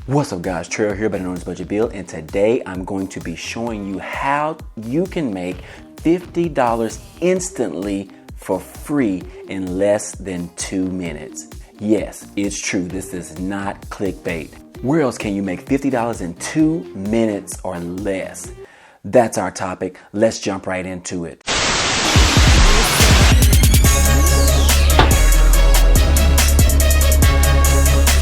What's up guys, Trail here, better known as Budget Bill, and today I'm going to be showing you how you can make $50 instantly for free in less than 2 minutes. Yes, it's true, this is not clickbait. Where else can you make $50 in 2 minutes or less? That's our topic. Let's jump right into it.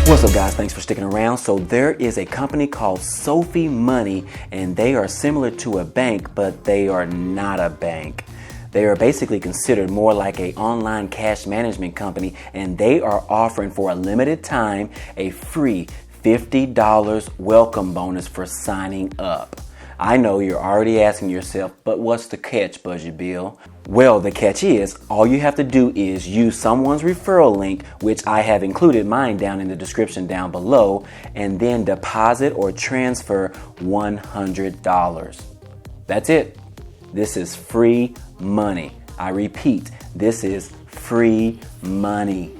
What's up guys, thanks for sticking around. So there is a company called SoFi Money, and they are similar to a bank, but they are not a bank. They are basically considered more like an online cash management company, and they are offering for a limited time a free $50 welcome bonus for signing up. I know you're already asking yourself, but what's the catch, Budget Bill? Well, the catch is all you have to do is use someone's referral link, which I have included mine down in the description down below, and then deposit or transfer $100. That's it. This is free money. I repeat, this is free money.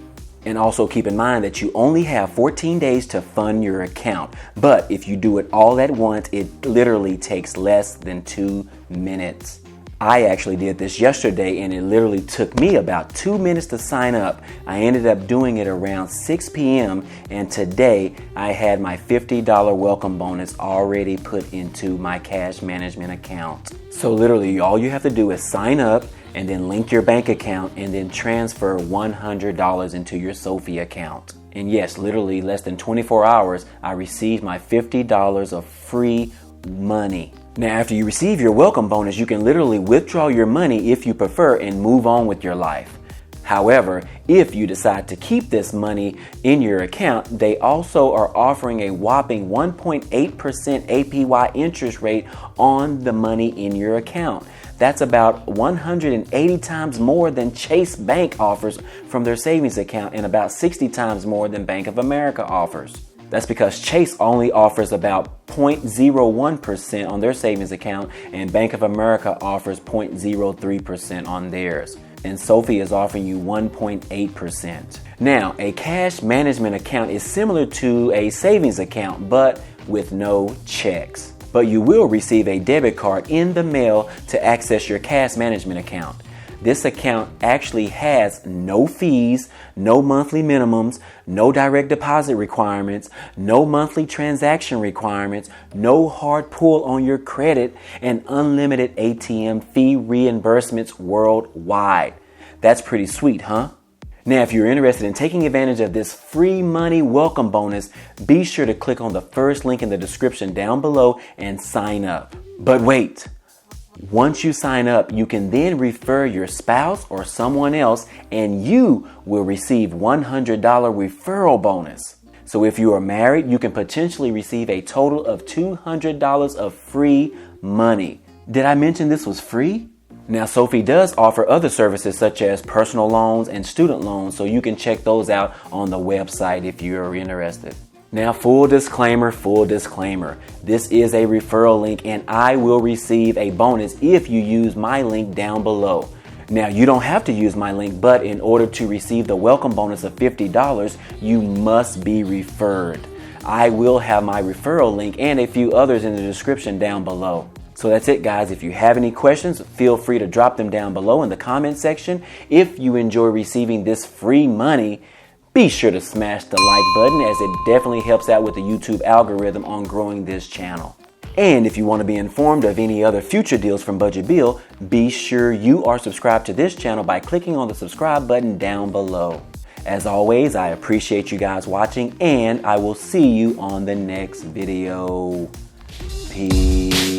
And also keep in mind that you only have 14 days to fund your account. But if you do it all at once, it literally takes less than 2 minutes. I actually did this yesterday and it literally took me about 2 minutes to sign up. I ended up doing it around 6 p.m. and today I had my $50 welcome bonus already put into my cash management account. So literally all you have to do is sign up and then link your bank account and then transfer $100 into your SoFi account. And yes, literally less than 24 hours, I received my $50 of free money. Now, after you receive your welcome bonus, you can literally withdraw your money if you prefer and move on with your life. However, if you decide to keep this money in your account, they also are offering a whopping 1.8% APY interest rate on the money in your account. That's about 180 times more than Chase Bank offers from their savings account and about 60 times more than Bank of America offers. That's because Chase only offers about 0.01% on their savings account and Bank of America offers 0.03% on theirs. And SoFi is offering you 1.8%. Now, a cash management account is similar to a savings account, but with no checks. But you will receive a debit card in the mail to access your cash management account. This account actually has no fees, no monthly minimums, no direct deposit requirements, no monthly transaction requirements, no hard pull on your credit, and unlimited ATM fee reimbursements worldwide. That's pretty sweet, huh? Now, if you're interested in taking advantage of this free money welcome bonus, be sure to click on the first link in the description down below and sign up. But wait, once you sign up, you can then refer your spouse or someone else and you will receive $100 referral bonus. So if you are married, you can potentially receive a total of $200 of free money. Did I mention this was free? Now, SoFi does offer other services such as personal loans and student loans, so you can check those out on the website if you're interested. Now, full disclaimer, this is a referral link and I will receive a bonus if you use my link down below. Now, you don't have to use my link, but in order to receive the welcome bonus of $50, you must be referred. I will have my referral link and a few others in the description down below. So that's it, guys. If you have any questions, feel free to drop them down below in the comment section. If you enjoy receiving this free money, be sure to smash the like button as it definitely helps out with the YouTube algorithm on growing this channel. And if you want to be informed of any other future deals from Budget Bill, be sure you are subscribed to this channel by clicking on the subscribe button down below. As always, I appreciate you guys watching and I will see you on the next video. Peace.